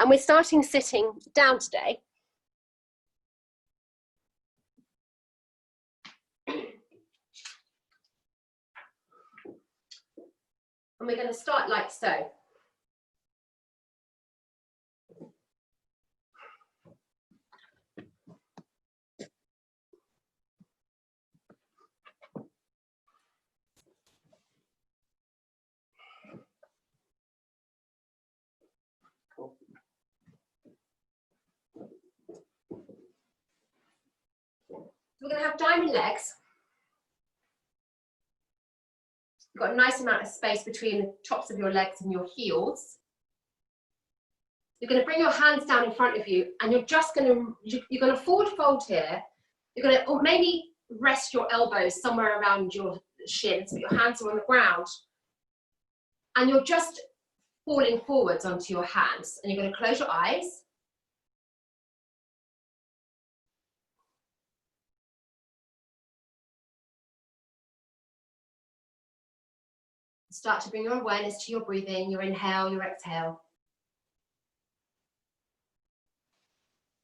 And we're starting sitting down today. And we're going to start like so. We're going to have diamond legs. You've got a nice amount of space between the tops of your legs and your heels. You're going to bring your hands down in front of you, and you're going to forward fold here. You're going to maybe rest your elbows somewhere around your shins, but your hands are on the ground. And you're just falling forwards onto your hands, and you're going to close your eyes. Start to bring your awareness to your breathing, your inhale, your exhale.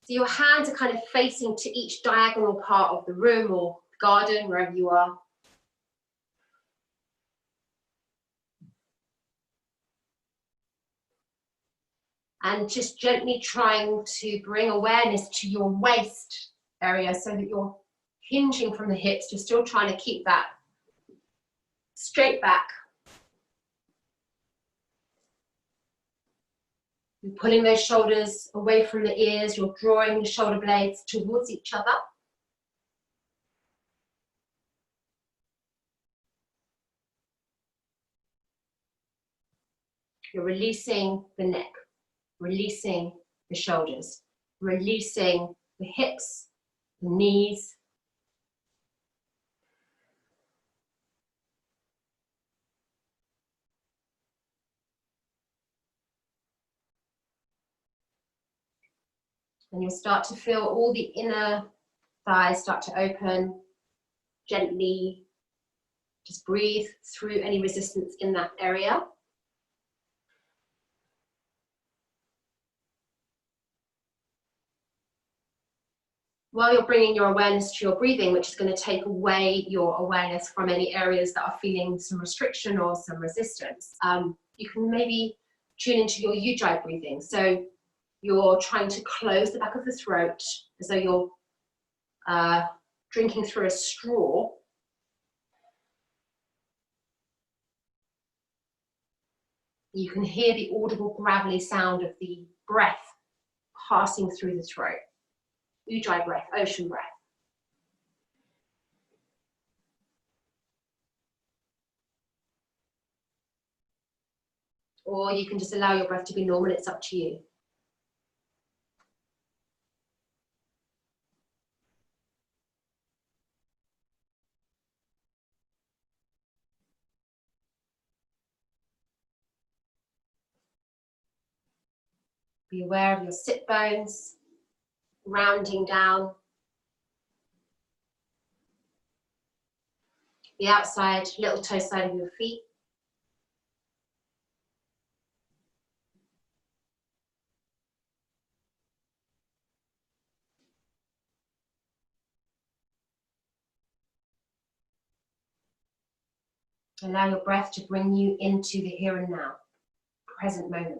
So your hands are kind of facing to each diagonal part of the room or garden, wherever you are. And just gently trying to bring awareness to your waist area so that you're hinging from the hips. You're still trying to keep that straight back. You're pulling those shoulders away from the ears. You're drawing the shoulder blades towards each other. You're releasing the neck, releasing the shoulders, releasing the hips, the knees. And you'll start to feel all the inner thighs start to open gently. Just breathe through any resistance in that area. While you're bringing your awareness to your breathing, which is going to take away your awareness from any areas that are feeling some restriction or some resistance, you can maybe tune into your Ujjayi breathing. So you're trying to close the back of the throat as though you're drinking through a straw. You can hear the audible gravelly sound of the breath passing through the throat. Ujjayi breath, ocean breath. Or you can just allow your breath to be normal, it's up to you. Be aware of your sit bones, rounding down. The outside, little toe side of your feet. Allow your breath to bring you into the here and now, present moment.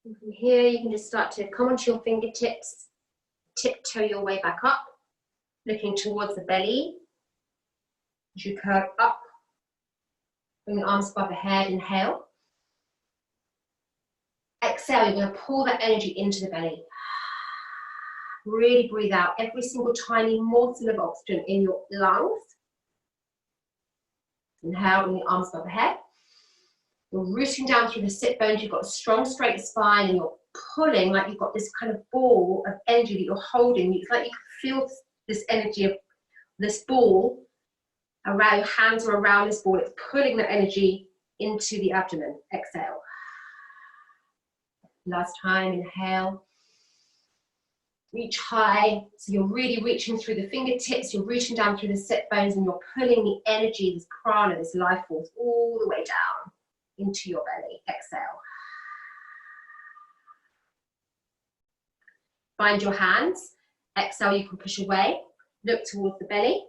And from here, you can just start to come onto your fingertips, tiptoe your way back up, looking towards the belly. As you curve up, bring the arms above the head, inhale. Exhale, you're going to pull that energy into the belly. Really breathe out every single tiny morsel of oxygen in your lungs. Inhale, bring the arms above the head. You're rooting down through the sit bones. You've got a strong straight spine and you're pulling, like you've got this kind of ball of energy that you're holding. It's like you can feel this energy of this ball around your hands or around this ball. It's pulling that energy into the abdomen. Exhale. Last time, inhale. Reach high. So you're really reaching through the fingertips, you're reaching down through the sit bones, and you're pulling the energy, this prana, this life force, all the way down into your belly. Exhale. Find your hands. Exhale, you can push away. Look towards the belly.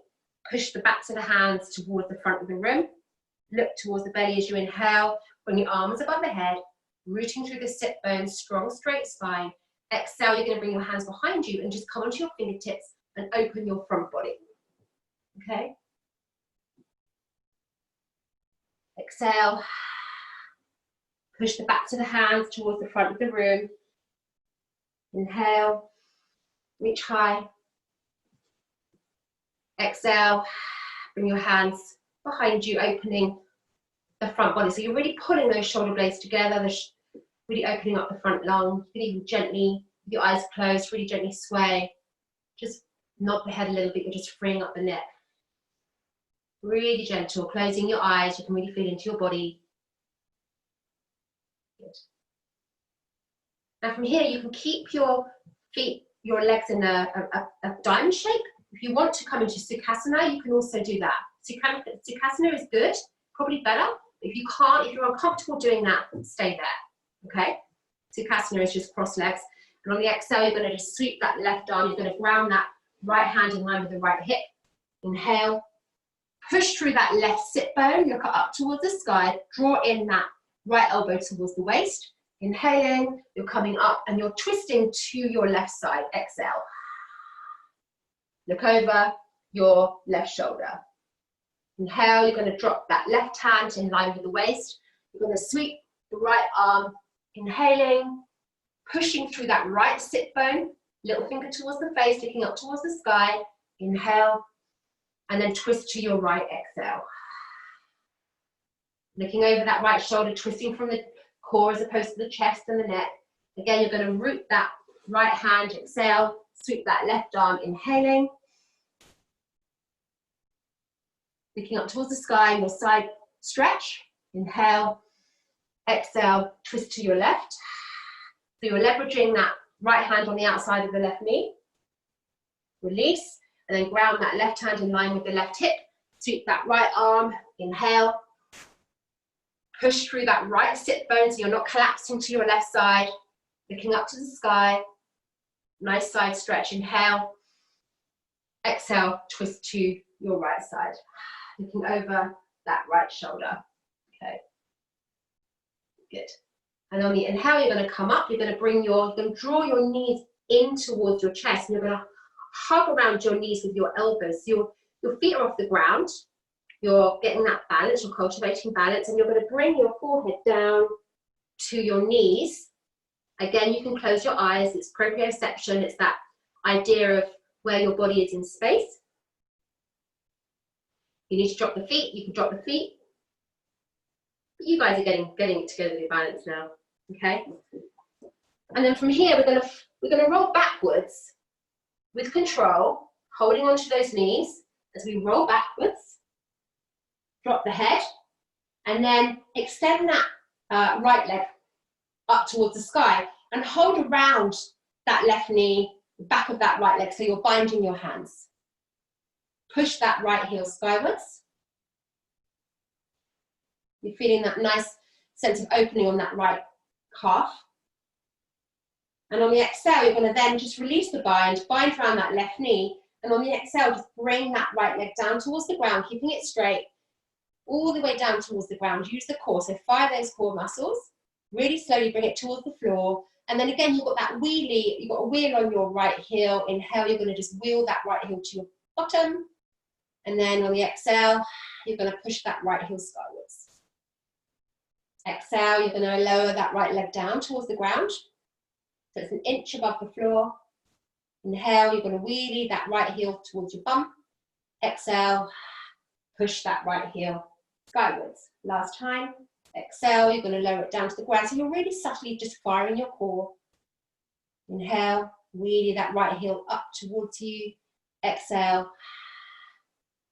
Push the backs of the hands towards the front of the room. Look towards the belly as you inhale. Bring your arms above the head. Rooting through the sit bones, strong straight spine. Exhale, you're going to bring your hands behind you and just come onto your fingertips and open your front body. Okay? Exhale. Push the backs of the hands towards the front of the room. Inhale. Reach high. Exhale. Bring your hands behind you, opening the front body. So you're really pulling those shoulder blades together, really opening up the front lung. You can even gently, with your eyes closed, really gently sway. Just nod the head a little bit, you're just freeing up the neck. Really gentle, closing your eyes, you can really feel into your body. Good. Now from here, you can keep your feet, your legs in a diamond shape. If you want to come into Sukhasana, you can also do that. Sukhasana is good, probably better. If you can't, if you're uncomfortable doing that, stay there, okay? Sukhasana is just cross legs. And on the exhale, you're going to just sweep that left arm. You're going to ground that right hand in line with the right hip. Inhale. Push through that left sit bone. Look up towards the sky. Draw in that right elbow towards the waist. Inhaling. You're coming up and you're twisting to your left side. Exhale. Look over your left shoulder. Inhale. You're going to drop that left hand in line with the waist. You're going to sweep the right arm. Inhaling. Pushing through that right sit bone, little finger towards the face, looking up towards the sky. Inhale, and then twist to your right, exhale. Looking over that right shoulder, twisting from the core as opposed to the chest and the neck. Again, you're going to root that right hand, exhale, sweep that left arm, inhaling. Looking up towards the sky, your side stretch. Inhale, exhale, twist to your left. So you're leveraging that right hand on the outside of the left knee. Release, and then ground that left hand in line with the left hip. Sweep that right arm, inhale. Push through that right sit bone so you're not collapsing to your left side. Looking up to the sky. Nice side stretch, inhale. Exhale, twist to your right side. Looking over that right shoulder. Okay. Good. And on the inhale, you're going to come up, you're going to draw your knees in towards your chest, and you're going to hug around your knees with your elbows. So your feet are off the ground, you're getting that balance, you're cultivating balance, and you're going to bring your forehead down to your knees. Again, you can close your eyes, it's proprioception, it's that idea of where your body is in space. You need to drop the feet, you can drop the feet. You guys are getting it together with your balance now, okay? And then from here, we're gonna roll backwards with control, holding onto those knees as we roll backwards. Drop the head, and then extend that right leg up towards the sky, and hold around that left knee, the back of that right leg, so you're binding your hands. Push that right heel skywards. You're feeling that nice sense of opening on that right calf. And on the exhale, you're going to then just release the bind around that left knee, and on the exhale, just bring that right leg down towards the ground, keeping it straight, all the way down towards the ground. Use the core, so fire those core muscles. Really slowly bring it towards the floor. And then again, you've got that wheelie, you've got a wheel on your right heel. Inhale, you're going to just wheel that right heel to your bottom. And then on the exhale, you're going to push that right heel skywards. Exhale, you're going to lower that right leg down towards the ground. So it's an inch above the floor. Inhale, you're going to wheelie that right heel towards your bum. Exhale, push that right heel skywards. Last time. Exhale, you're going to lower it down to the ground. So you're really subtly just firing your core, Inhale, really that right heel up towards you. Exhale,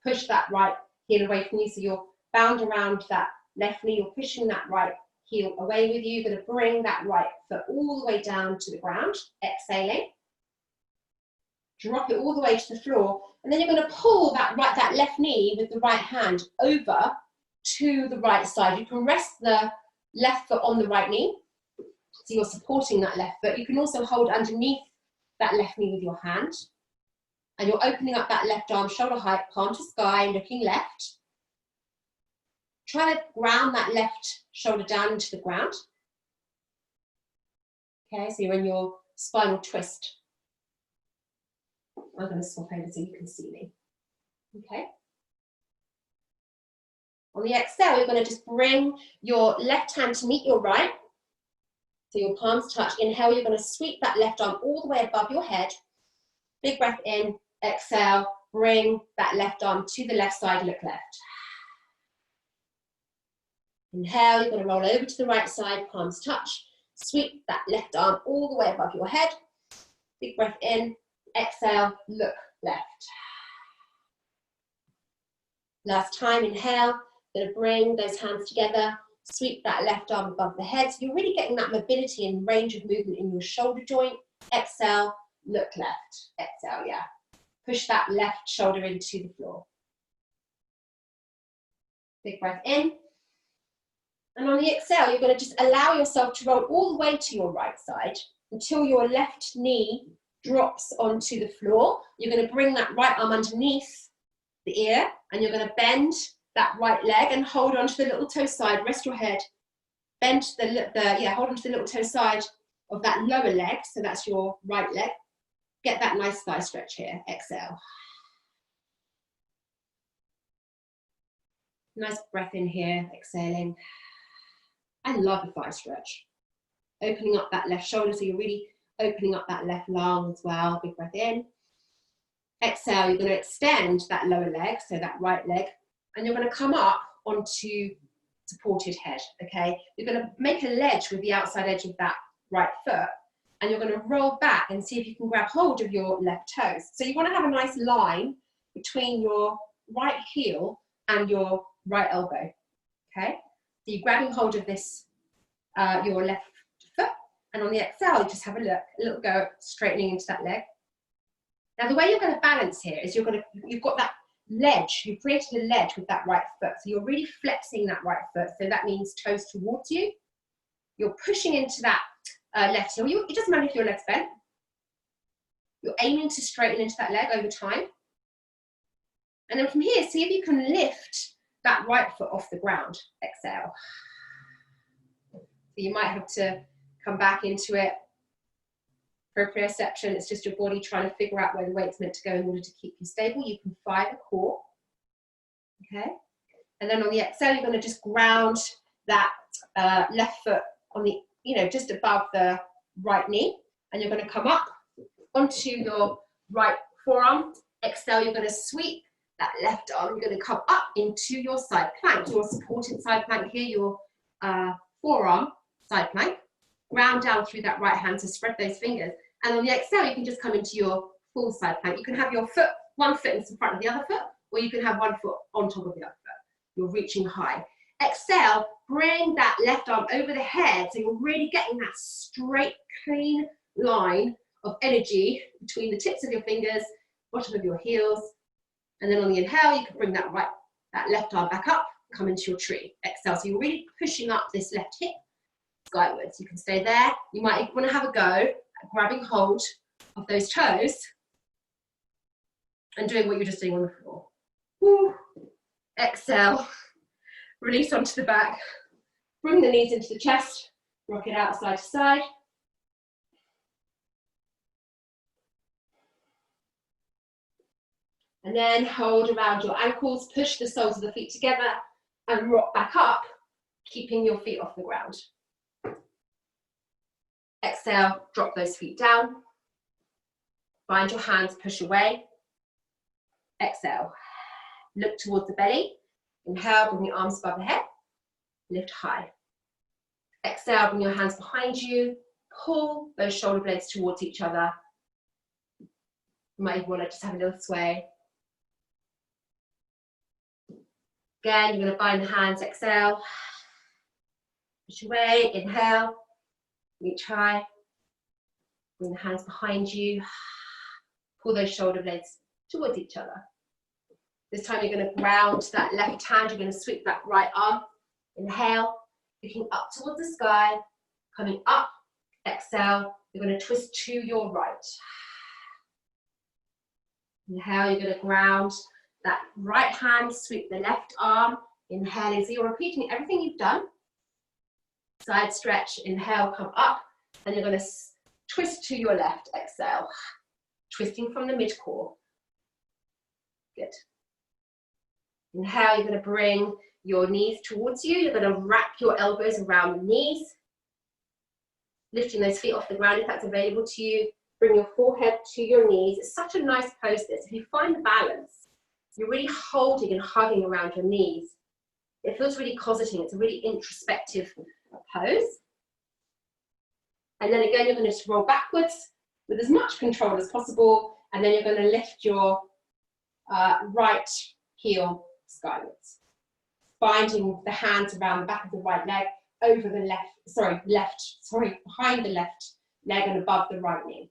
push that right heel away from you. So you're bound around that left knee. You're pushing that right heel away with you. You're going to bring that right foot all the way down to the ground. Exhaling. Drop it all the way to the floor. And then you're going to pull that left knee with the right hand over to the right side. You can rest the left foot on the right knee. So you're supporting that left foot. You can also hold underneath that left knee with your hand. And you're opening up that left arm, shoulder height, palm to sky, looking left. Try to ground that left shoulder down into the ground. Okay, so you're in your spinal twist. I'm going to swap over so you can see me. Okay. On the exhale, you're going to just bring your left hand to meet your right. So your palms touch. Inhale, you're going to sweep that left arm all the way above your head. Big breath in. Exhale, bring that left arm to the left side, look left. Inhale, you're going to roll over to the right side, palms touch. Sweep that left arm all the way above your head. Big breath in. Exhale, look left. Last time, inhale, going to bring those hands together, sweep that left arm above the head. So you're really getting that mobility and range of movement in your shoulder joint. Exhale, look left. Exhale, yeah. Push that left shoulder into the floor. Big breath in. And on the exhale, you're going to just allow yourself to roll all the way to your right side until your left knee drops onto the floor. You're going to bring that right arm underneath the ear and you're going to bend that right leg and hold onto the little toe side. Rest your head. Bend hold onto the little toe side of that lower leg. So that's your right leg. Get that nice thigh stretch here. Exhale. Nice breath in here, exhaling. I love the thigh stretch. Opening up that left shoulder, so you're really opening up that left lung as well. Big breath in. Exhale, you're going to extend that lower leg, so that right leg, and you're going to come up onto supported head, okay? You're going to make a ledge with the outside edge of that right foot, and you're going to roll back and see if you can grab hold of your left toes. So you want to have a nice line between your right heel and your right elbow, okay? So you're grabbing hold of this, your left foot, and on the exhale, you just have a look, a little go, straightening into that leg. Now the way you're going to balance here is you've got that ledge, you've created a ledge with that right foot, so you're really flexing that right foot, so that means toes towards you. You're pushing into that left heel. It doesn't matter if your leg's bent. You're aiming to straighten into that leg over time. And then from here, see if you can lift that right foot off the ground. Exhale. So you might have to come back into it. Proprioception, it's just your body trying to figure out where the weight's meant to go in order to keep you stable. You can fire the core. Okay. And then on the exhale, you're going to just ground that left foot on the, just above the right knee. And you're going to come up onto your right forearm. Exhale, you're going to sweep that left arm. You're going to come up into your side plank, your supported side plank here, your forearm side plank. Ground down through that right hand, so spread those fingers. And on the exhale, you can just come into your full side plank. You can have your foot, one foot in front of the other foot, or you can have one foot on top of the other foot. You're reaching high. Exhale, bring that left arm over the head, so you're really getting that straight, clean line of energy between the tips of your fingers, bottom of your heels. And then on the inhale, you can bring that left arm back up, come into your tree. Exhale, so you're really pushing up this left hip skywards. You can stay there. You might want to have a go at grabbing hold of those toes and doing what you're just doing on the floor. Woo. Exhale, release onto the back, bring the knees into the chest, rock it out side to side. And then hold around your ankles, push the soles of the feet together and rock back up, keeping your feet off the ground. Exhale, drop those feet down. Find your hands, push away. Exhale, look towards the belly. Inhale, bring your arms above the head. Lift high. Exhale, bring your hands behind you. Pull those shoulder blades towards each other. You might even want to just have a little sway. Again, you're going to bind the hands, exhale. Push away, inhale, reach high. Bring the hands behind you. Pull those shoulder blades towards each other. This time you're going to ground that left hand. You're going to sweep that right arm. Inhale, looking up towards the sky. Coming up, exhale. You're going to twist to your right. Inhale, you're going to ground that right hand, sweep the left arm. Inhale, so you're repeating everything you've done. Side stretch, inhale, come up. And you're going to twist to your left, exhale. Twisting from the mid-core. Good. Inhale, you're going to bring your knees towards you. You're going to wrap your elbows around the knees. Lifting those feet off the ground if that's available to you. Bring your forehead to your knees. It's such a nice pose this. If you find the balance, you're really holding and hugging around your knees. It feels really cosseting. It's a really introspective pose. And then again, you're going to roll backwards with as much control as possible. And then you're going to lift your right heel skywards. Binding the hands around the back of the right leg, over the behind the left leg and above the right knee.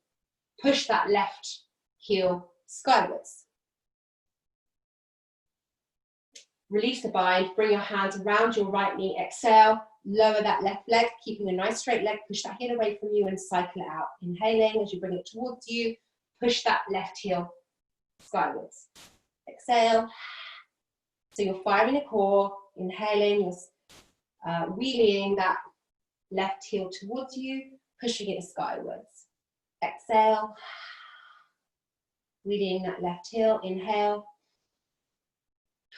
Push that left heel skywards. Release the bind, bring your hands around your right knee, exhale, lower that left leg, keeping a nice straight leg, push that heel away from you and cycle it out. Inhaling as you bring it towards you, push that left heel skywards. Exhale. So you're firing the core, inhaling, you're wheeling that left heel towards you, pushing it skywards. Exhale. Wheeling that left heel, inhale.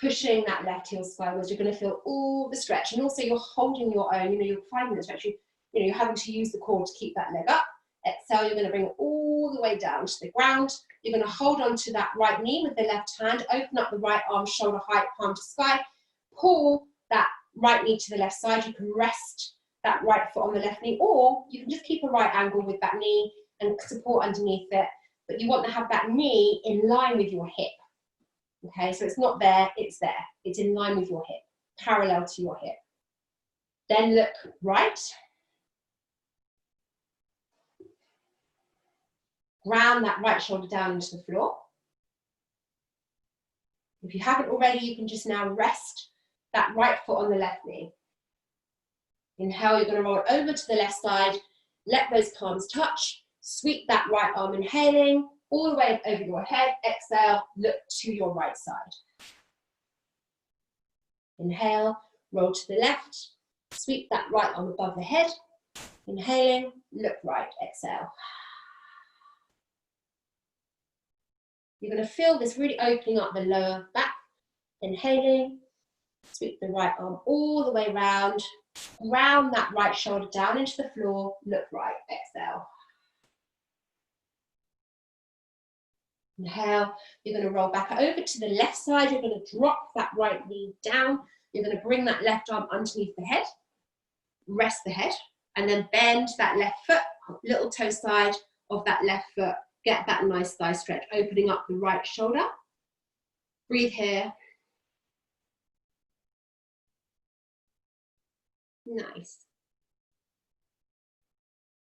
Pushing that left heel skywards, you're going to feel all the stretch, and also you're holding your own, you're finding the stretch, you're having to use the core to keep that leg up. Exhale, you're going to bring it all the way down to the ground. You're going to hold on to that right knee with the left hand, open up the right arm, shoulder height, palm to sky, pull that right knee to the left side. You can rest that right foot on the left knee, or you can just keep a right angle with that knee and support underneath it, but you want to have that knee in line with your hip. Okay, so it's not there, it's there. It's in line with your hip, parallel to your hip. Then look right. Ground that right shoulder down into the floor. If you haven't already, you can just now rest that right foot on the left knee. Inhale, you're going to roll it over to the left side. Let those palms touch. Sweep that right arm, inhaling. All the way over your head, exhale, look to your right side. Inhale, roll to the left, sweep that right arm above the head. Inhaling, look right, exhale. You're going to feel this really opening up the lower back. Inhaling, sweep the right arm all the way round, ground that right shoulder down into the floor, look right, exhale. Inhale, you're going to roll back over to the left side. You're going to drop that right knee down. You're going to bring that left arm underneath the head. Rest the head. And then bend that left foot, little toe side of that left foot. Get that nice thigh stretch, opening up the right shoulder. Breathe here. Nice.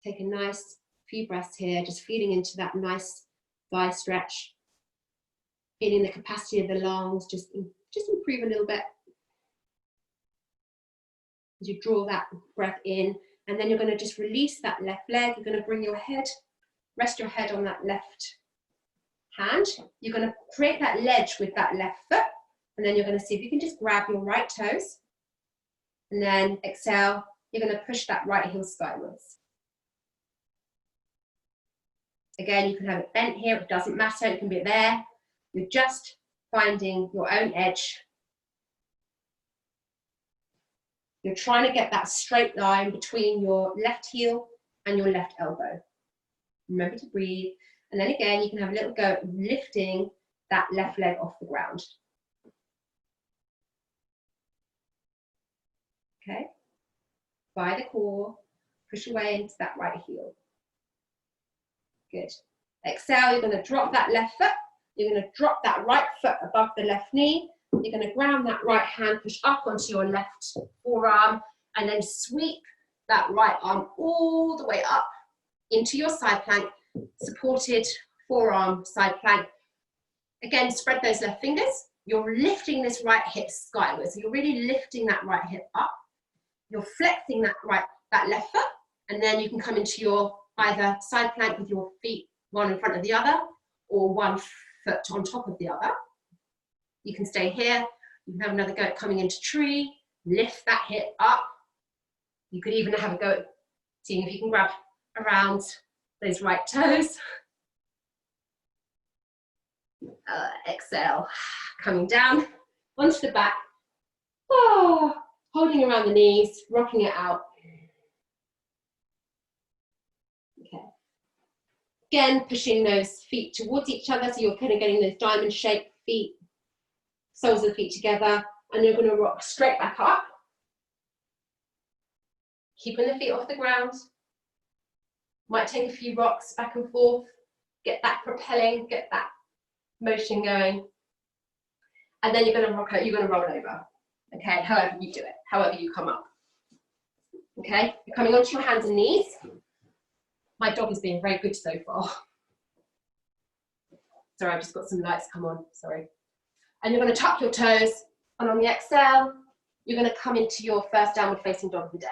Take a nice few breaths here, just feeling into that nice thigh stretch, feeling the capacity of the lungs, just improve a little bit. As you draw that breath in, and then you're going to just release that left leg. You're going to bring your head, rest your head on that left hand. You're going to create that ledge with that left foot, and then you're going to see if you can just grab your right toes, and then exhale, you're going to push that right heel skywards. Again, you can have it bent here, it doesn't matter, it can be there. You're just finding your own edge. You're trying to get that straight line between your left heel and your left elbow. Remember to breathe. And then again, you can have a little go at lifting that left leg off the ground. Okay? By the core, Push away into that right heel. Good. Exhale, you're going to drop that left foot. You're going to drop that right foot above the left knee. You're going to ground that right hand, push up onto your left forearm, and then sweep that right arm all the way up into your side plank, supported forearm side plank. Again, spread those left fingers. You're lifting this right hip skyward. So you're really lifting that right hip up. You're flexing that left foot, and then you can come into your either side plank with your feet one in front of the other, or one foot on top of the other. You can stay here. You can have another go at coming into tree. Lift that hip up. You could even have a go at seeing if you can grab around those right toes. Exhale, coming down onto the back. Oh, holding around the knees, rocking it out. Okay. Again, pushing those feet towards each other, so you're kind of getting those diamond-shaped feet, soles of the feet together, and you're going to rock straight back up. Keeping the feet off the ground. Might take a few rocks back and forth, get that propelling, get that motion going. And then you're going to rock out, you're going to roll over. Okay, however you do it, however you come up. Okay, you're coming onto your hands and knees. My dog is being very good so far. Sorry, I've just got some lights come on, sorry. And you're going to tuck your toes, and on the exhale, you're going to come into your first downward facing dog of the day.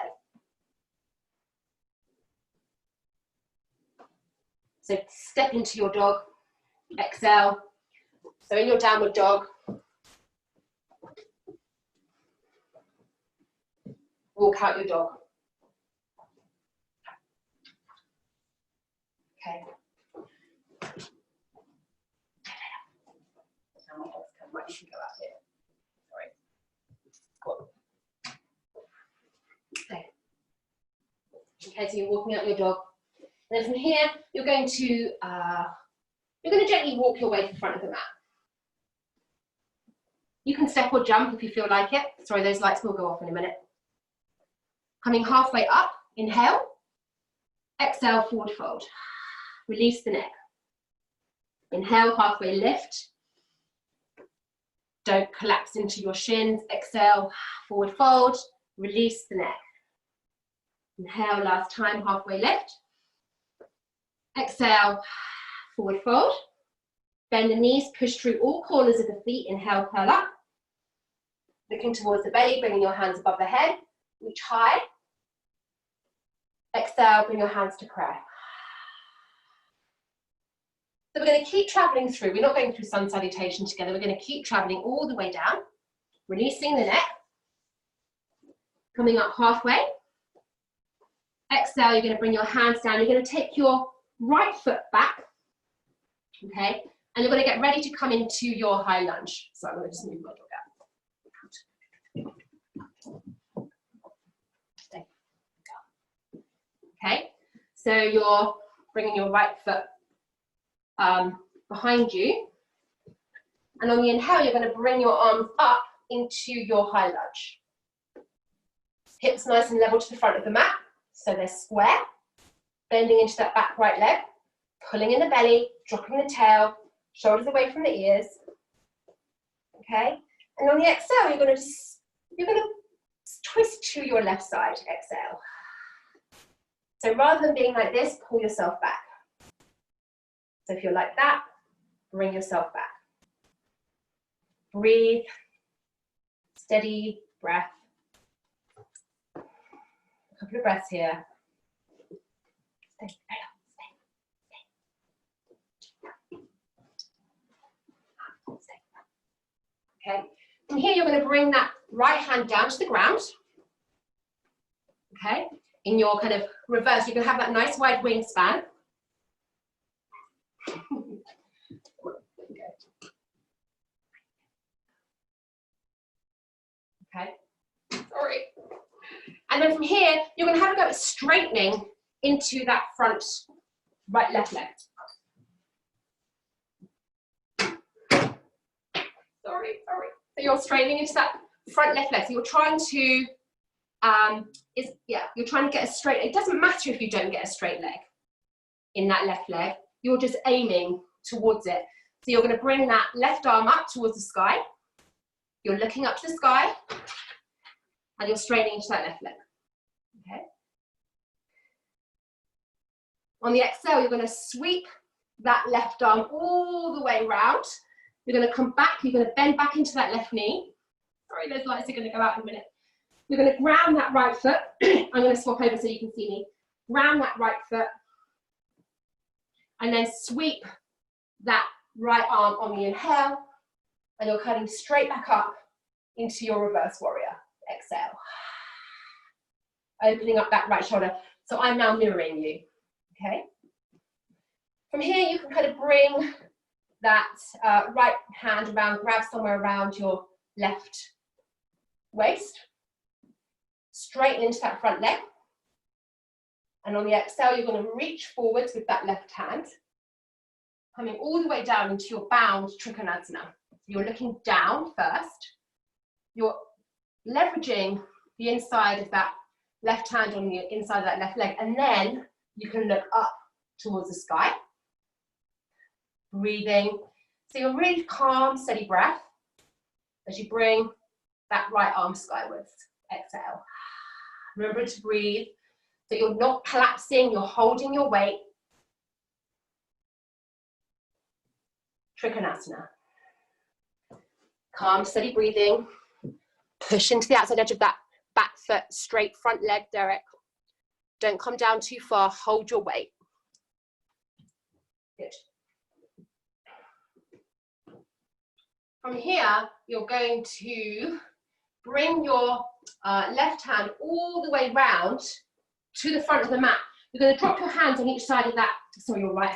So step into your dog, exhale. So in your downward dog, walk out your dog. Okay. Now my dog's come, right, you can go out here. Sorry. Okay. Okay, so you're walking out your dog. And then from here, you're going to gently walk your way to the front of the mat. You can step or jump if you feel like it. Sorry, those lights will go off in a minute. Coming halfway up, inhale. Exhale, forward fold. Release the neck. Inhale, halfway lift. Don't collapse into your shins. Exhale, forward fold. Release the neck. Inhale, last time, halfway lift. Exhale, forward fold. Bend the knees, push through all corners of the feet. Inhale, curl up. Looking towards the belly, bringing your hands above the head. Reach high. Exhale, bring your hands to prayer. So we're going to keep traveling through. We're not going through sun salutation together. We're going to keep traveling all the way down. Releasing the neck. Coming up halfway. Exhale, you're going to bring your hands down. You're going to take your right foot back. Okay. And you're going to get ready to come into your high lunge. So I'm going to just move my dog out. Okay, so you're bringing your right foot behind you. And on the inhale, you're going to bring your arms up into your high lunge. Hips nice and level to the front of the mat, so they're square. Bending into that back right leg, pulling in the belly, dropping the tail, shoulders away from the ears. Okay, and on the exhale, you're going to twist to your left side. Exhale. So rather than being like this, pull yourself back. So if you're like that, bring yourself back. Breathe. Steady breath. A couple of breaths here. Stay. Okay. From here, you're going to bring that right hand down to the ground. Okay. In your kind of reverse, you can have that nice wide wingspan. Okay, sorry. And then from here, you're going to have a go at straightening into that front right left leg. Sorry. So you're straightening into that front left leg. So you're trying to you're trying to get a straight, it doesn't matter if you don't get a straight leg in that left leg, you're just aiming towards it. So you're going to bring that left arm up towards the sky, you're looking up to the sky, and you're straightening into that left leg, okay? On the exhale, you're going to sweep that left arm all the way round. You're going to come back, you're going to bend back into that left knee. Sorry, those lights are going to go out in a minute. You're going to ground that right foot. I'm going to swap over so you can see me. Ground that right foot. And then sweep that right arm on the inhale. And you're cutting straight back up into your reverse warrior. Exhale. Opening up that right shoulder. So I'm now mirroring you. Okay? From here, you can kind of bring that right hand around, grab somewhere around your left waist. Straighten into that front leg. And on the exhale, you're going to reach forwards with that left hand, coming all the way down into your bound Trikonasana. You're looking down first. You're leveraging the inside of that left hand on the inside of that left leg, and then you can look up towards the sky. Breathing. So you're really calm, steady breath as you bring that right arm skywards. Exhale. Remember to breathe. So you're not collapsing, you're holding your weight. Trikonasana. Calm, steady breathing. Push into the outside edge of that back foot, straight front leg, Derek. Don't come down too far, hold your weight. Good. From here, you're going to bring your left hand all the way round to the front of the mat. You're going to drop your hands on each side of that, sorry, your right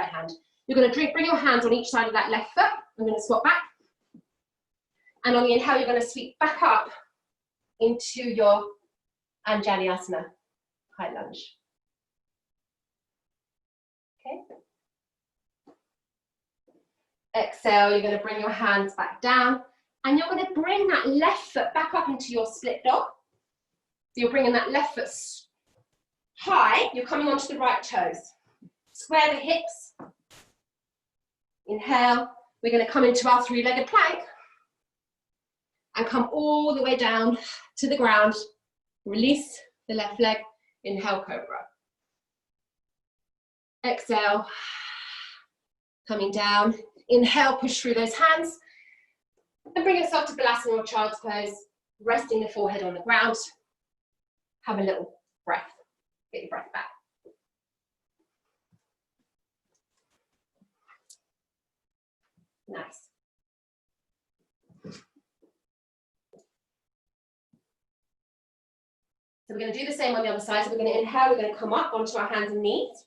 hand. You're going to bring your hands on each side of that left foot. I'm going to swap back. And on the inhale, you're going to sweep back up into your Anjali-asana, high lunge. Okay. Exhale, you're going to bring your hands back down. And you're going to bring that left foot back up into your split dog. So you're bringing that left foot high. You're coming onto the right toes. Square the hips. Inhale. We're going to come into our three-legged plank. And come all the way down to the ground. Release the left leg. Inhale, cobra. Exhale. Coming down. Inhale, push through those hands. And bring yourself to Balasana or Child's Pose, resting the forehead on the ground. Have a little breath. Get your breath back. Nice. So we're going to do the same on the other side. So we're going to inhale, we're going to come up onto our hands and knees.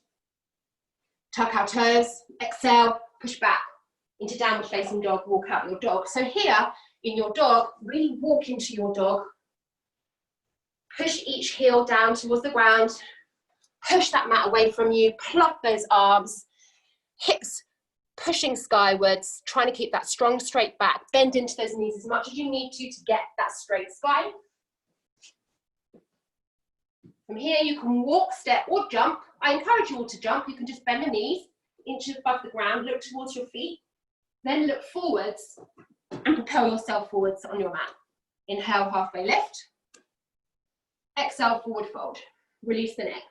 Tuck our toes. Exhale, push back into downward facing dog, walk out your dog. So here, in your dog, really walk into your dog. Push each heel down towards the ground. Push that mat away from you. Pluck those arms. Hips pushing skywards. Trying to keep that strong straight back. Bend into those knees as much as you need to get that straight spine. From here, you can walk, step, or jump. I encourage you all to jump. You can just bend the knees, inches above the ground, look towards your feet. Then look forwards and propel yourself forwards on your mat. Inhale, halfway lift. Exhale, forward fold. Release the neck.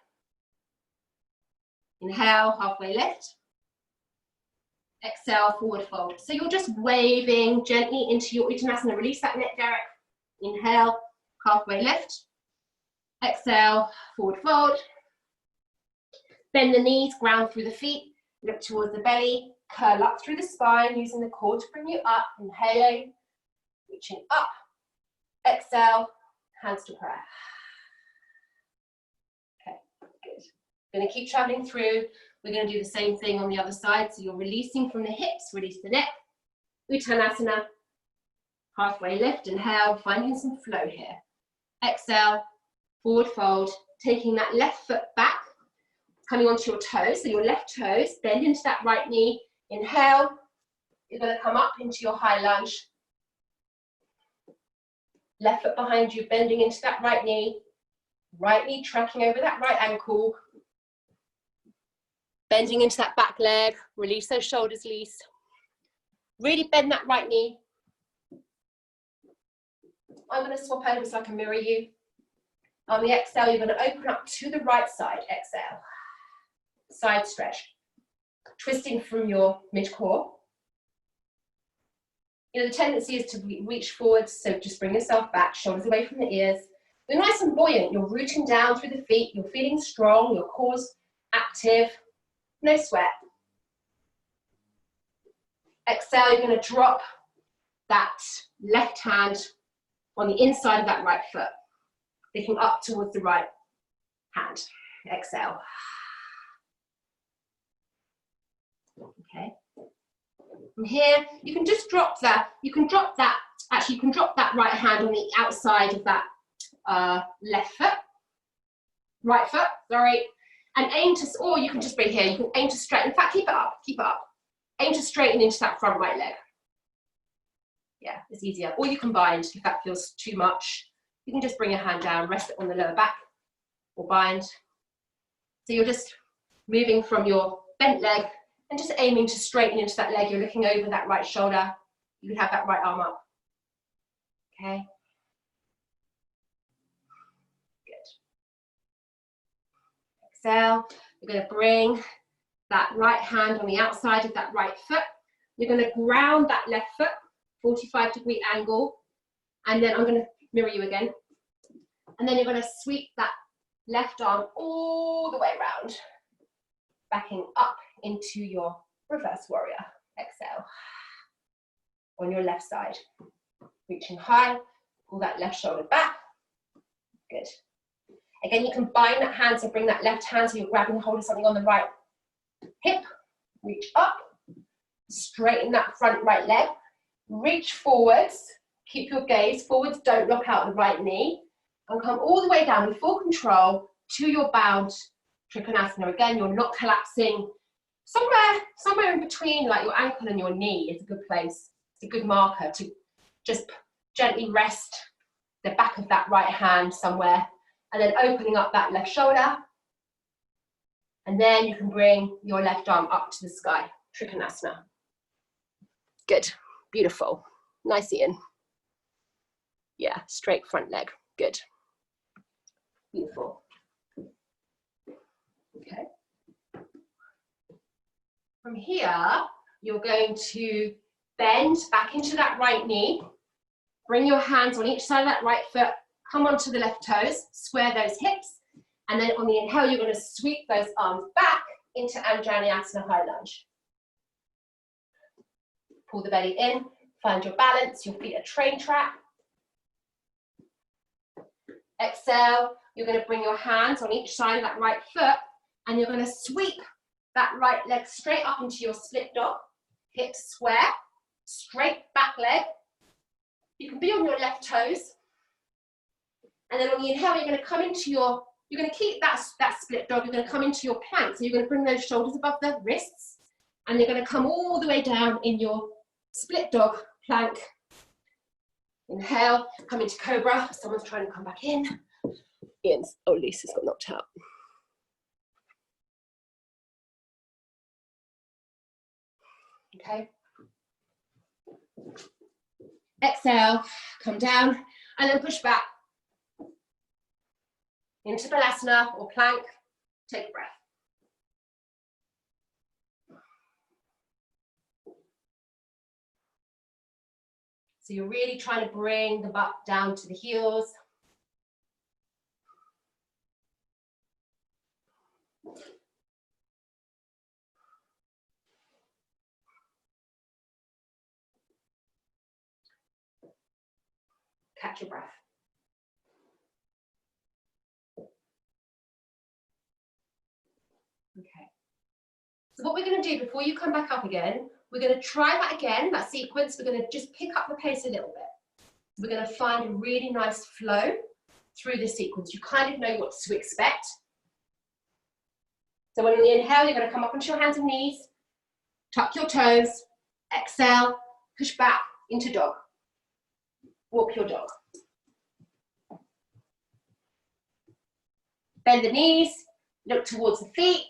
Inhale, halfway lift. Exhale, forward fold. So you're just waving gently into your Uttanasana. Release that neck, Derek. Inhale, halfway lift. Exhale, forward fold. Bend the knees, ground through the feet. Look towards the belly. Curl up through the spine, using the core to bring you up. Inhaling, reaching up. Exhale, hands to prayer. Okay, good. We're going to keep traveling through. We're going to do the same thing on the other side. So you're releasing from the hips, release the neck. Uttanasana, halfway lift. Inhale, finding some flow here. Exhale, forward fold, taking that left foot back, coming onto your toes. So your left toes, bend into that right knee. Inhale, you're going to come up into your high lunge. Left foot behind you, bending into that right knee tracking over that right ankle. Bending into that back leg, release those shoulders loose. Really bend that right knee. I'm going to swap over so I can mirror you. On the exhale, you're going to open up to the right side. Exhale. Side stretch. Twisting from your mid-core. You know, the tendency is to reach forwards, so just bring yourself back, shoulders away from the ears. You're nice and buoyant. You're rooting down through the feet. You're feeling strong. Your core's active. No sweat. Exhale, you're going to drop that left hand on the inside of that right foot, looking up towards the right hand. Exhale. Okay. From here, you can just drop that. You can drop that. Actually, you can drop that right hand on the outside of that left foot. Right foot, sorry. And aim to, or you can just bring here. You can aim to straighten. In fact, keep it up. Keep it up. Aim to straighten into that front right leg. Yeah, it's easier. Or you can bind if that feels too much. You can just bring your hand down, rest it on the lower back, or bind. So you're just moving from your bent leg and just aiming to straighten into that leg. You're looking over that right shoulder. You can have that right arm up. Okay. Good. Exhale. You're going to bring that right hand on the outside of that right foot. You're going to ground that left foot, 45-degree angle. And then I'm going to mirror you again. And then you're going to sweep that left arm all the way around, backing up into your reverse warrior. Exhale. On your left side. Reaching high, pull that left shoulder back. Good. Again, you can bind that hand, so bring that left hand so you're grabbing hold of something on the right hip. Reach up. Straighten that front right leg. Reach forwards. Keep your gaze forwards. Don't lock out the right knee. And come all the way down with full control to your bound Trikonasana. Again, you're not collapsing. Somewhere in between, like your ankle and your knee is a good place. It's a good marker to just gently rest the back of that right hand somewhere. And then opening up that left shoulder. And then you can bring your left arm up to the sky. Trikonasana. Good. Beautiful. Nice in. Yeah, straight front leg. Good. Beautiful. Okay. From here, you're going to bend back into that right knee. Bring your hands on each side of that right foot. Come onto the left toes. Square those hips. And then on the inhale, you're going to sweep those arms back into Anjaneyasana high lunge. Pull the belly in. Find your balance. Your feet are train track. Exhale. You're going to bring your hands on each side of that right foot. And you're going to sweep that right leg straight up into your split dog. Hips square. Straight back leg. You can be on your left toes. And then on the inhale, you're going to come into your, you're going to keep that split dog. You're going to come into your plank. So you're going to bring those shoulders above the wrists. And you're going to come all the way down in your split dog plank. Inhale, come into cobra. Someone's trying to come back in. Ian's, oh, Lisa's got knocked out. Okay. Exhale, come down, and then push back into Balasana or plank. Take a breath. So you're really trying to bring the butt down to the heels. Catch your breath. Okay. So what we're going to do before you come back up again, we're going to try that again, that sequence. We're going to just pick up the pace a little bit. We're going to find a really nice flow through this sequence. You kind of know what to expect. So when you inhale, you're going to come up onto your hands and knees, tuck your toes, exhale, push back into dog. Walk your dog. Bend the knees, look towards the feet,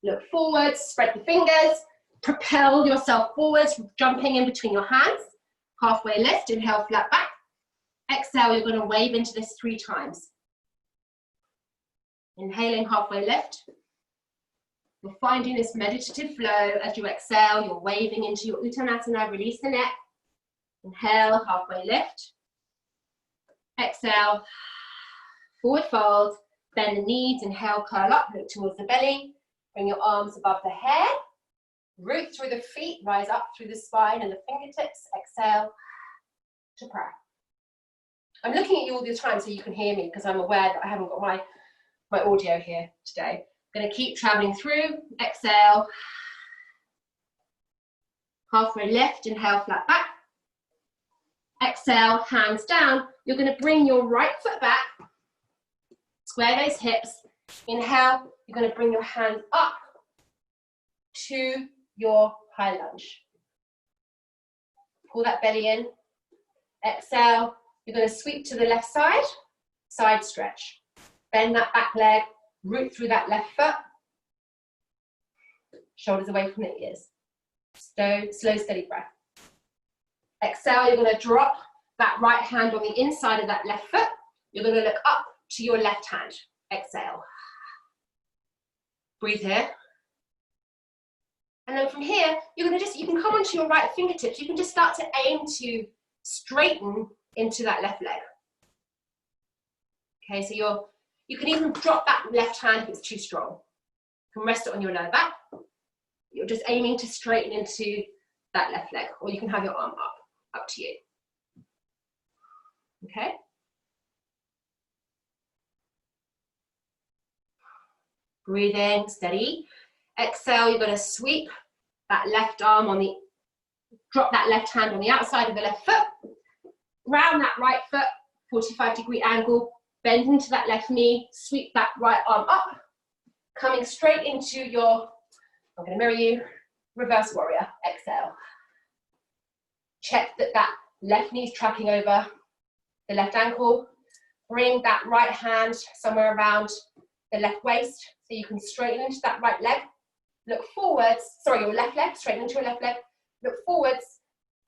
look forwards, spread the fingers, propel yourself forwards, jumping in between your hands. Halfway lift, inhale, flat back. Exhale, you're going to wave into this 3 times. Inhaling, halfway lift. You're finding this meditative flow. As you exhale, you're waving into your Uttanasana, release the neck. Inhale, halfway lift. Exhale, forward fold, bend the knees, inhale, curl up, look towards the belly. Bring your arms above the head. Root through the feet, rise up through the spine and the fingertips. Exhale to prayer. I'm looking at you all the time so you can hear me because I'm aware that I haven't got my audio here today. I'm going to keep traveling through. Exhale. Halfway lift, inhale, flat back. Exhale, hands down. You're going to bring your right foot back. Square those hips. Inhale, you're going to bring your hands up to your high lunge. Pull that belly in. Exhale, you're going to sweep to the left side, side stretch. Bend that back leg, root through that left foot. Shoulders away from the ears. Slow, steady breath. Exhale, you're going to drop that right hand on the inside of that left foot. You're going to look up to your left hand. Exhale. Breathe here. And then from here, you're going to you can come onto your right fingertips. You can just start to aim to straighten into that left leg. Okay, so you can even drop that left hand if it's too strong. You can rest it on your lower back. You're just aiming to straighten into that left leg, or you can have your arm up to you. Okay? Breathe in, steady. Exhale, you're going to sweep that left arm drop that left hand on the outside of the left foot. Round that right foot, 45-degree angle. Bend into that left knee. Sweep that right arm up. Coming straight into your, I'm going to mirror you, reverse warrior. Exhale. Check that left knee is tracking over the left ankle. Bring that right hand somewhere around the left waist so you can straighten into that right leg. Look forwards, sorry, your left leg, straighten into your left leg. Look forwards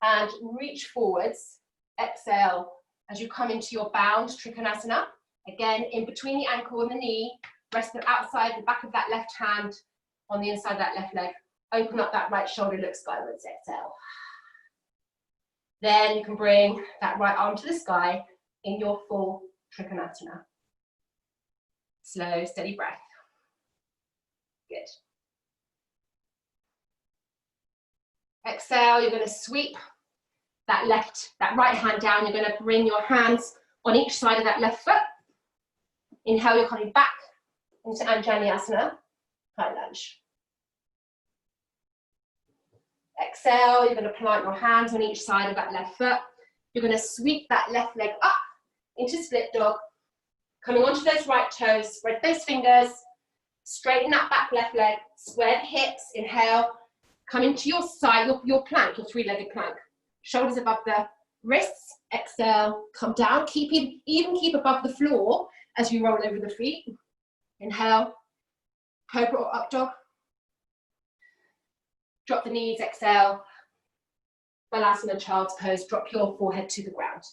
and reach forwards. Exhale as you come into your bound Trikonasana. Again, in between the ankle and the knee, rest the outside, the back of that left hand on the inside of that left leg. Open up that right shoulder, look skywards. Exhale. Then you can bring that right arm to the sky in your full Trikonasana. Slow, steady breath. Good. Exhale, you're going to sweep that right hand down. You're going to bring your hands on each side of that left foot. Inhale, you're coming back into Anjaneyasana, high lunge. Exhale, you're going to plant your hands on each side of that left foot. You're going to sweep that left leg up into split dog. Coming onto those right toes, spread those fingers, straighten that back left leg, square the hips, inhale. Come into your side, your plank, your 3-legged plank. Shoulders above the wrists, exhale, come down, keep above the floor as you roll over the feet. Inhale, cobra or up dog. Drop the knees, exhale. Balasana, child's pose, drop your forehead to the ground.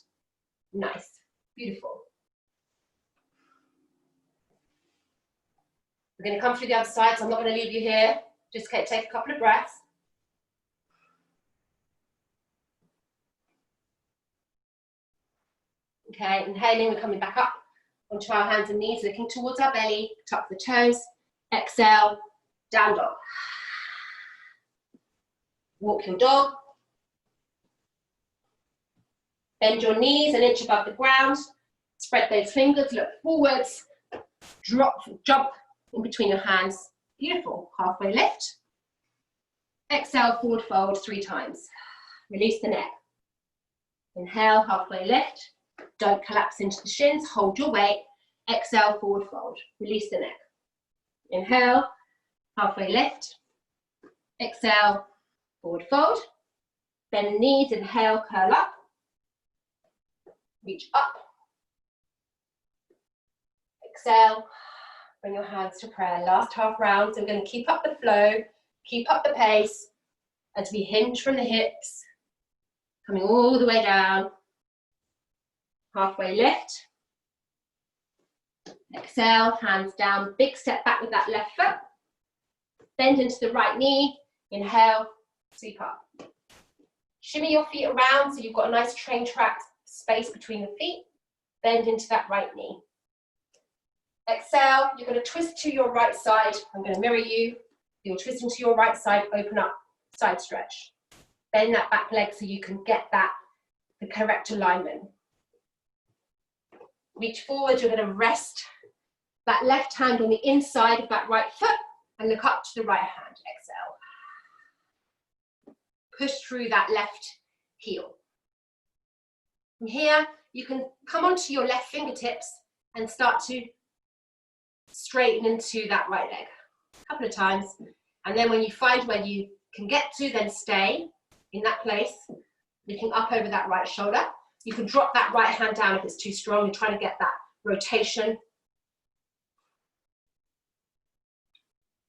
Nice, beautiful. We're going to come through the other side, so I'm not going to leave you here. Just take a couple of breaths. Okay, inhaling, we're coming back up onto our hands and knees, looking towards our belly, tuck the toes. Exhale, down dog. Walk your dog. Bend your knees an inch above the ground. Spread those fingers, look forwards. Drop, jump in between your hands. Beautiful. Halfway lift. Exhale, forward fold 3 times. Release the neck. Inhale, halfway lift. Don't collapse into the shins. Hold your weight. Exhale, forward fold. Release the neck. Inhale, halfway lift. Exhale, forward fold. Bend the knees. Inhale, curl up. Reach up. Exhale, bring your hands to prayer. Last half round, so we're going to keep up the flow, keep up the pace as we hinge from the hips, coming all the way down. Halfway lift. Exhale, hands down, big step back with that left foot. Bend into the right knee, inhale, sweep up. Shimmy your feet around so you've got a nice train track space between the feet. Bend into that right knee. Exhale, you're going to twist to your right side. I'm going to mirror you. You're twisting to your right side, open up, side stretch. Bend that back leg so you can get the correct alignment. Reach forward, you're going to rest that left hand on the inside of that right foot and look up to the right hand. Exhale. Push through that left heel. From here, you can come onto your left fingertips and start to straighten into that right leg a couple of times. And then when you find where you can get to, then stay in that place, looking up over that right shoulder. You can drop that right hand down if it's too strong. You're trying to get that rotation.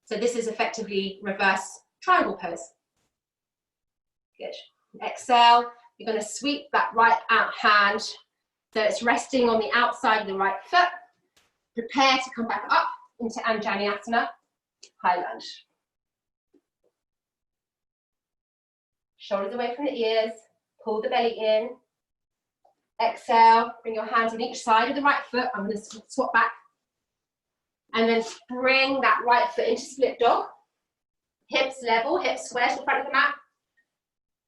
So this is effectively reverse triangle pose. Good. Exhale, you're going to sweep that right out hand so it's resting on the outside of the right foot. Prepare to come back up into Anjaneyasana, high lunge. Shoulders away from the ears, pull the belly in. Exhale, bring your hands on each side of the right foot. I'm going to swap back. And then bring that right foot into split dog. Hips level, hips square to the front of the mat.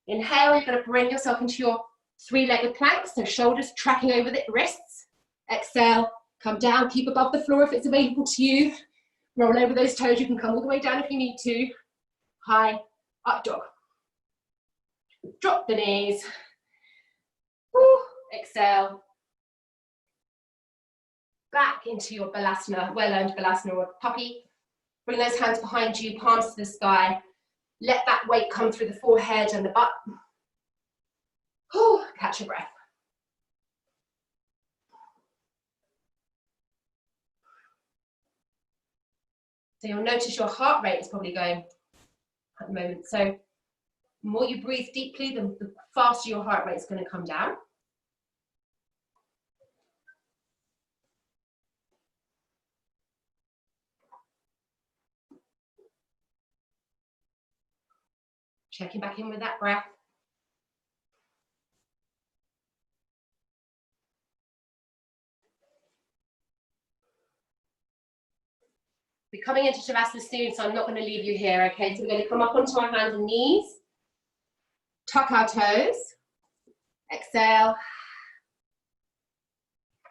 Inhale, you're going to bring yourself into your three-legged plank, so shoulders tracking over the wrists. Exhale, come down, keep above the floor if it's available to you. Roll over those toes, you can come all the way down if you need to. High, up dog. Drop the knees. Woo. Exhale. Back into your Balasana, well-earned Balasana or puppy. Bring those hands behind you, palms to the sky. Let that weight come through the forehead and the butt. Whew, catch your breath. So you'll notice your heart rate is probably going at the moment. So the more you breathe deeply, the faster your heart rate is going to come down. Checking back in with that breath. We're coming into Shavasana soon, so I'm not going to leave you here, okay? So we're going to come up onto our hands and knees. Tuck our toes. Exhale.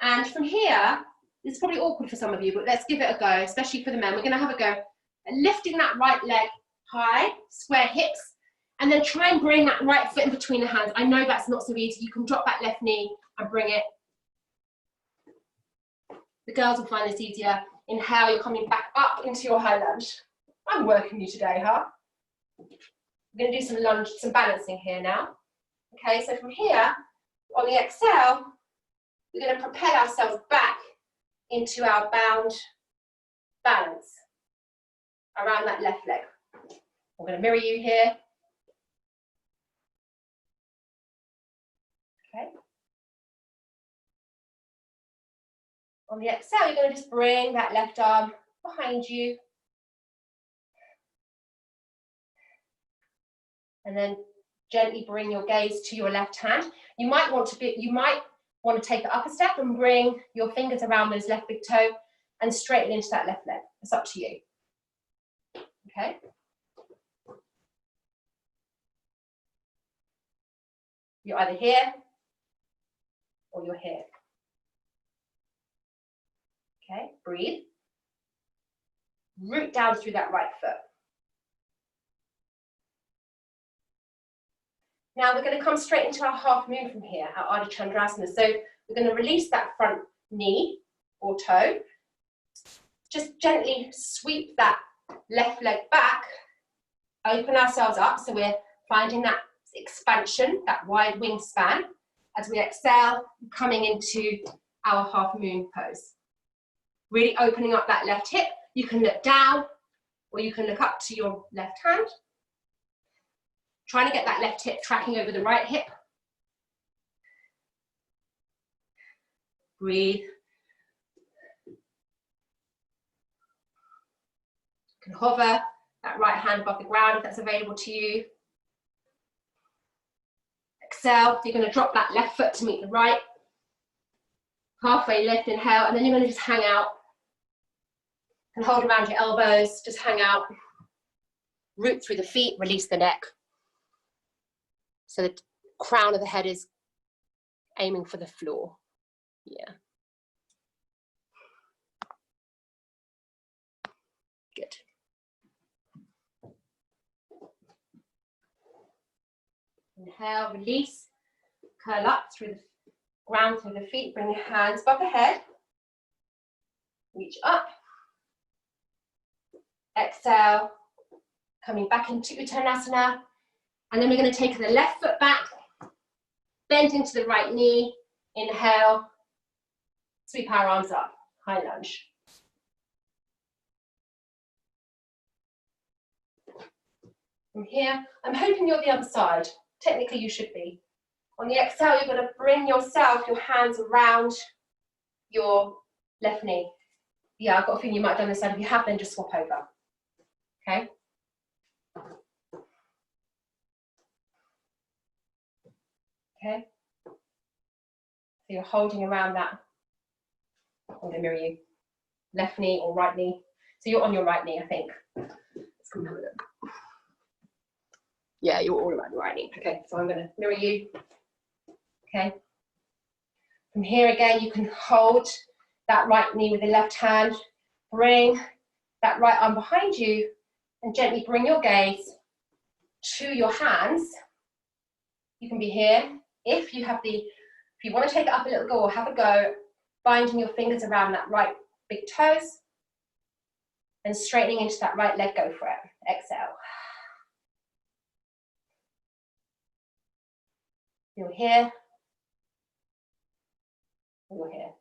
And from here, this is probably awkward for some of you, but let's give it a go, especially for the men. We're going to have a go at lifting that right leg high, square hips, and then try and bring that right foot in between the hands. I know that's not so easy. You can drop that left knee and bring it. The girls will find this easier. Inhale, you're coming back up into your high lunge. I'm working you today, huh? We're going to do some lunge, some balancing here now. Okay, so from here, on the exhale, we're going to propel ourselves back into our bound balance around that left leg. I'm going to mirror you here. Okay. On the exhale, you're going to just bring that left arm behind you. And then gently bring your gaze to your left hand. You might want to take it up a step and bring your fingers around those left big toe and straighten into that left leg. It's up to you. Okay. You're either here or you're here. Okay, breathe. Root down through that right foot. Now we're going to come straight into our half moon from here, our Ardha Chandrasana. So we're going to release that front knee or toe. Just gently sweep that left leg back, open ourselves up so we're finding that expansion, that wide wingspan. As we exhale, coming into our half moon pose. Really opening up that left hip. You can look down or you can look up to your left hand. Trying to get that left hip tracking over the right hip. Breathe. You can hover that right hand above the ground if that's available to you. Exhale, you're going to drop that left foot to meet the right. Halfway lift, inhale, and then you're going to just hang out. And hold around your elbows, just hang out. Root through the feet, release the neck. So the crown of the head is aiming for the floor. Yeah. Good. Inhale, release, curl up through the ground, through the feet, bring your hands above the head. Reach up. Exhale, coming back into Uttanasana. And then we're going to take the left foot back, bend into the right knee. Inhale, sweep our arms up, high lunge. From here, I'm hoping you're the other side. Technically, you should be. On the exhale, you're going to bring yourself, your hands around your left knee. Yeah, I've got a feeling you might have done this side. If you have, then just swap over. Okay? Okay? So you're holding around that. I'm going to mirror you. Left knee or right knee. So you're on your right knee, I think. Let's go and have a look. Yeah, you're all around your right knee. Okay, so I'm going to mirror you. Okay. From here again, you can hold that right knee with the left hand. Bring that right arm behind you and gently bring your gaze to your hands. You can be here. If you want to take it up a little go or have a go, binding your fingers around that right big toes and straightening into that right leg, go for it. Exhale. You're here. You're here.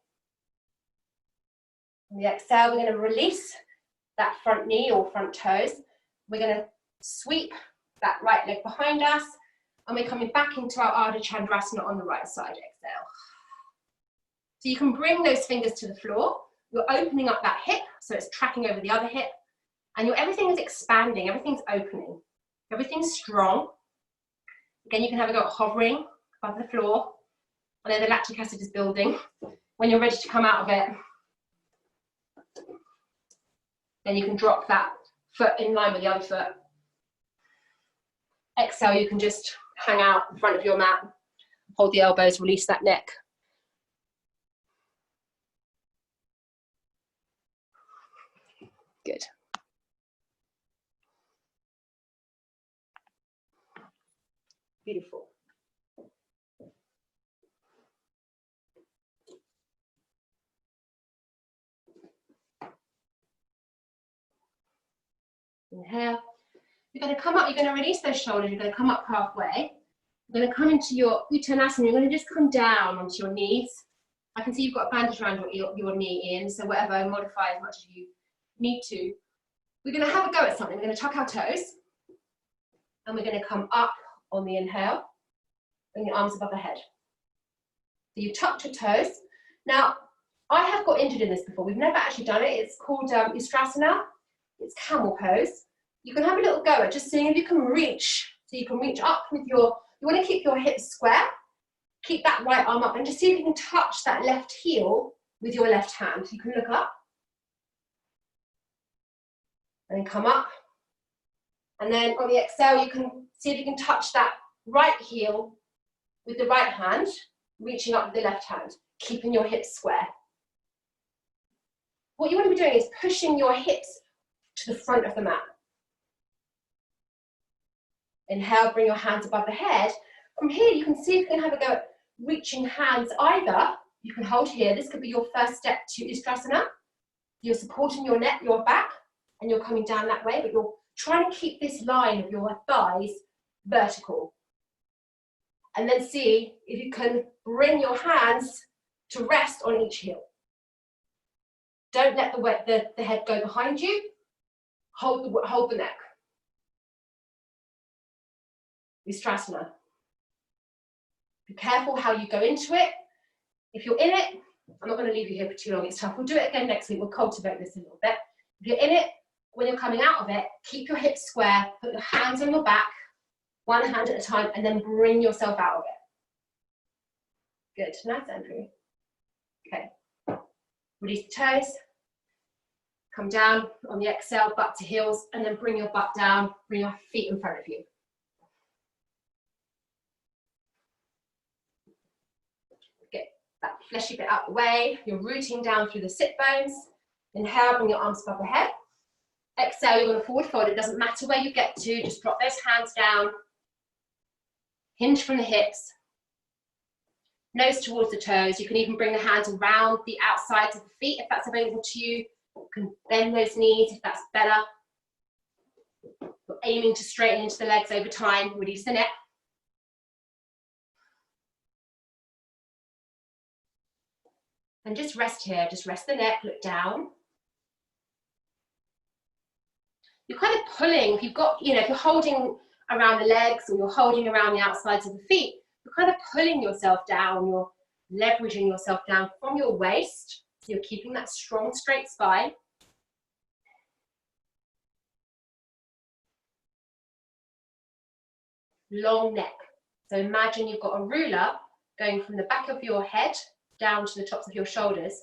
On the exhale, we're going to release that front knee or front toes. We're going to sweep that right leg behind us, and we're coming back into our Ardha Chandrasana on the right side. Exhale. So you can bring those fingers to the floor. You're opening up that hip, so it's tracking over the other hip, and everything is expanding, everything's opening, everything's strong. Again, you can have a go at hovering above the floor. I know the lactic acid is building. When you're ready to come out of it, then you can drop that foot in line with the other foot. Exhale, you can just hang out in front of your mat, hold the elbows, release that neck. Good. Beautiful. Inhale. You're going to come up, you're going to release those shoulders, you're going to come up halfway. You're going to come into your Uttanasana, you're going to just come down onto your knees. I can see you've got a bandage around your knee in, so whatever, modify as much as you need to. We're going to have a go at something. We're going to tuck our toes, and we're going to come up on the inhale. Bring your arms above the head. So you tucked your toes. Now, I have got injured in this before. We've never actually done it. It's called Ustrasana. It's camel pose. You can have a little go at just seeing if you can reach. So you can reach up with you want to keep your hips square. Keep that right arm up and just see if you can touch that left heel with your left hand. You can look up. And then come up. And then on the exhale, you can see if you can touch that right heel with the right hand, reaching up with the left hand, keeping your hips square. What you want to be doing is pushing your hips to the front of the mat. Inhale, bring your hands above the head. From here, you can see if you can have a go at reaching hands either. You can hold here. This could be your first step to Ustrasana. You're supporting your neck, your back, and you're coming down that way, but you're trying to keep this line of your thighs vertical. And then see if you can bring your hands to rest on each heel. Don't let the head go behind you. Hold the neck. Ustrasana. Be careful how you go into it. If you're in it, I'm not going to leave you here for too long, it's tough. We'll do it again next week, we'll cultivate this a little bit. If you're in it, when you're coming out of it, keep your hips square, put your hands on your back, one hand at a time, and then bring yourself out of it. Good, nice, Andrew. Okay, release the toes, come down on the exhale, butt to heels, and then bring your butt down, bring your feet in front of you. Get that fleshy bit out the way, you're rooting down through the sit bones. Inhale, bring your arms above the head. Exhale, you're going to forward fold. It doesn't matter where you get to, just drop those hands down. Hinge from the hips. Nose towards the toes. You can even bring the hands around the outsides of the feet if that's available to you. You can bend those knees if that's better. You're aiming to straighten into the legs over time. Release the neck. And just rest here. Just rest the neck, look down. You're kind of pulling, if you've got, if you're holding around the legs or you're holding around the outsides of the feet, you're kind of pulling yourself down, you're leveraging yourself down from your waist. So you're keeping that strong, straight spine. Long neck. So imagine you've got a ruler going from the back of your head down to the tops of your shoulders.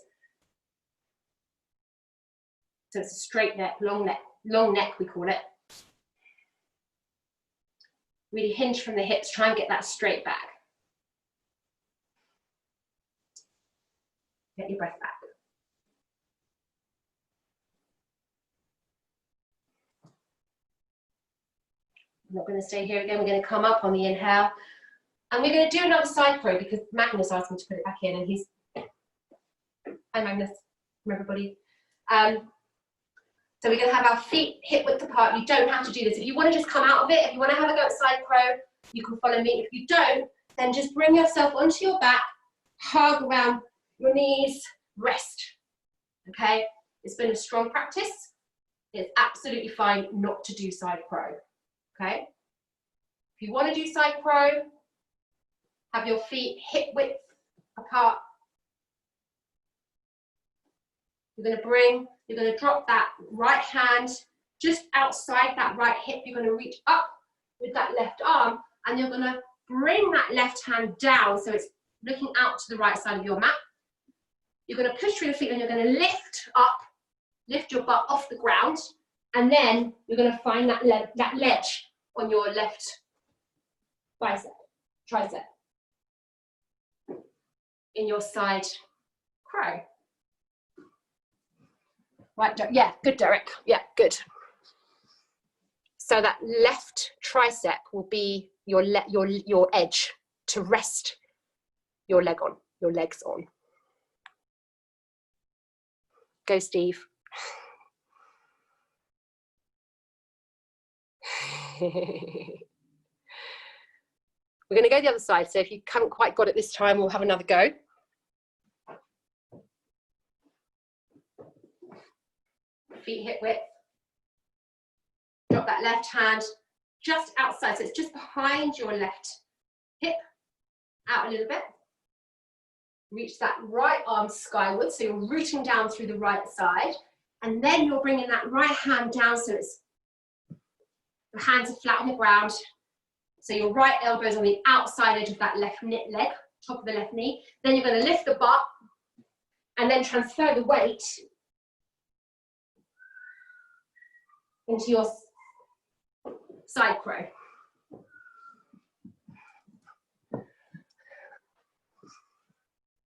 So it's a straight neck, long neck we call it. Really hinge from the hips, try and get that straight back. Get your breath back. I'm not going to stay here again, we're going to come up on the inhale. And we're going to do another side crow because Magnus asked me to put it back in and he's... Hi Magnus, from everybody. So we're going to have our feet hip width apart. You don't have to do this. If you want to just come out of it, if you want to have a go at side crow, you can follow me. If you don't, then just bring yourself onto your back, hug around your knees, rest. Okay? It's been a strong practice. It's absolutely fine not to do side crow. Okay? If you want to do side crow, have your feet hip width apart. You're going to drop that right hand just outside that right hip. You're going to reach up with that left arm and you're going to bring that left hand down so it's looking out to the right side of your mat. You're going to push through your feet and you're going to lift up, lift your butt off the ground, and then you're going to find that ledge on your left tricep in your side crow. Right, yeah, good, Derek. Yeah, good. So that left tricep will be your edge to rest your legs on. Go, Steve. We're going to go the other side. So if you haven't quite got it this time, we'll have another go. Feet hip width. Drop that left hand just outside, so it's just behind your left hip, out a little bit. Reach that right arm skyward, so you're rooting down through the right side, and then you're bringing that right hand down so it's, the hands are flat on the ground, so your right elbow is on the outside edge of that left leg, top of the left knee. Then you're going to lift the butt, and then transfer the weight into your side crow.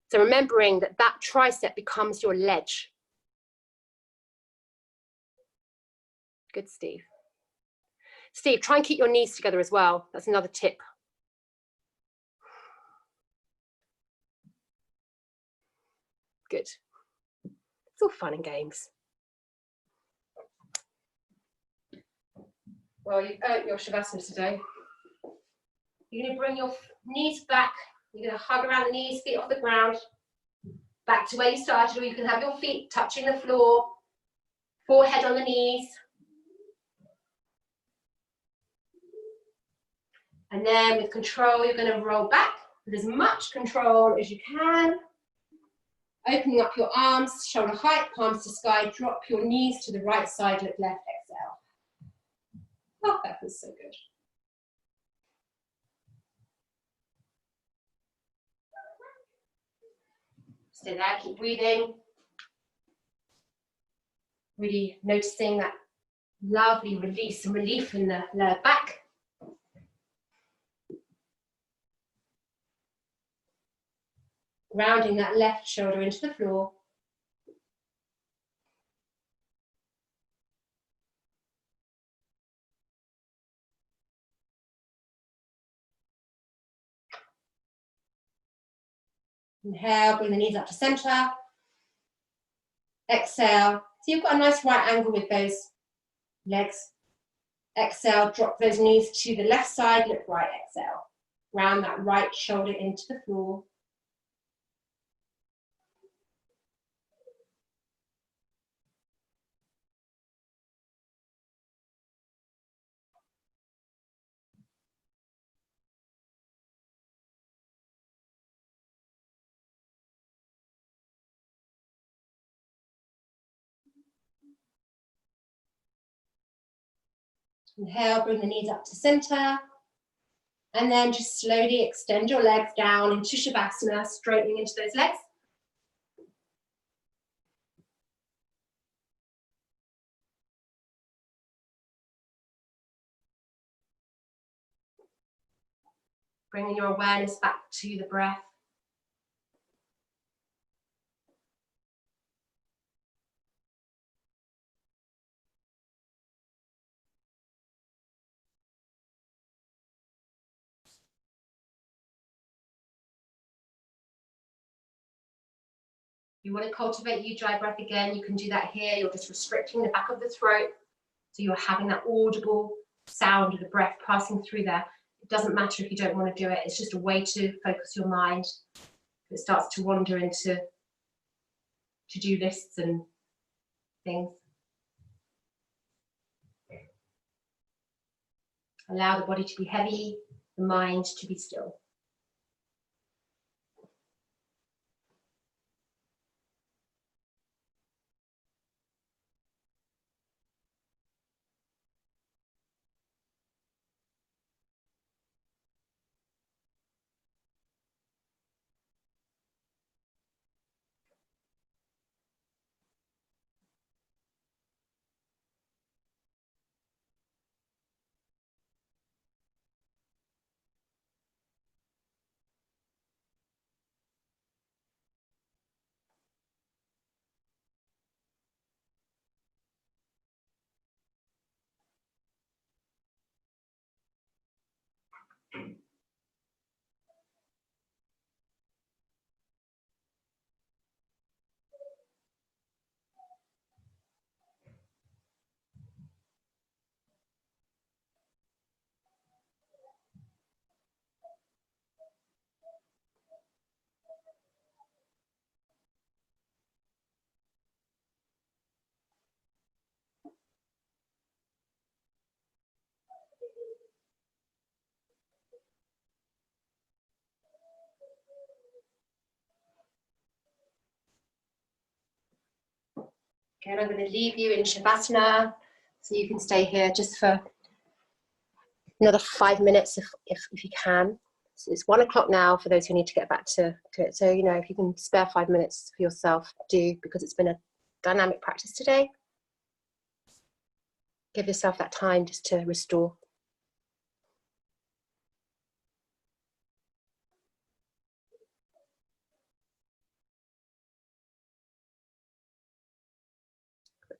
So remembering that that tricep becomes your ledge. Good, Steve. Steve, try and keep your knees together as well. That's another tip. Good. It's all fun and games. Well, you've earned your Shavasana today. You're going to bring your knees back. You're going to hug around the knees, feet off the ground. back to where you started, or you can have your feet touching the floor, forehead on the knees. And then with control, you're going to roll back with as much control as you can. Opening up your arms, shoulder height, palms to sky, drop your knees to the right side, look left, exhale. Oh, that feels so good. Stay there, keep breathing. Really noticing that lovely release and relief in the lower back. Grounding that left shoulder into the floor. Inhale, bring the knees up to center. Exhale. So you've got a nice right angle with those legs. Exhale, drop those knees to the left side, look right, exhale. Round that right shoulder into the floor. Inhale, bring the knees up to center. And then just slowly extend your legs down into Shavasana, straightening into those legs. Bringing your awareness back to the breath. You want to cultivate Ujjayi breath again, you can do that here. You're just restricting the back of the throat. So you're having that audible sound of the breath passing through there. It doesn't matter if you don't want to do it. It's just a way to focus your mind. It starts to wander into to-do lists and things. Allow the body to be heavy, the mind to be still. Again, I'm going to leave you in Shavasana, so you can stay here just for another 5 minutes if you can. So it's 1 o'clock now for those who need to get back to it. So, you know, if you can spare 5 minutes for yourself, do, because it's been a dynamic practice today. Give yourself that time just to restore.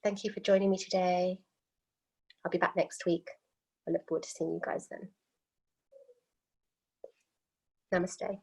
Thank you for joining me today. I'll be back next week. I look forward to seeing you guys then. Namaste.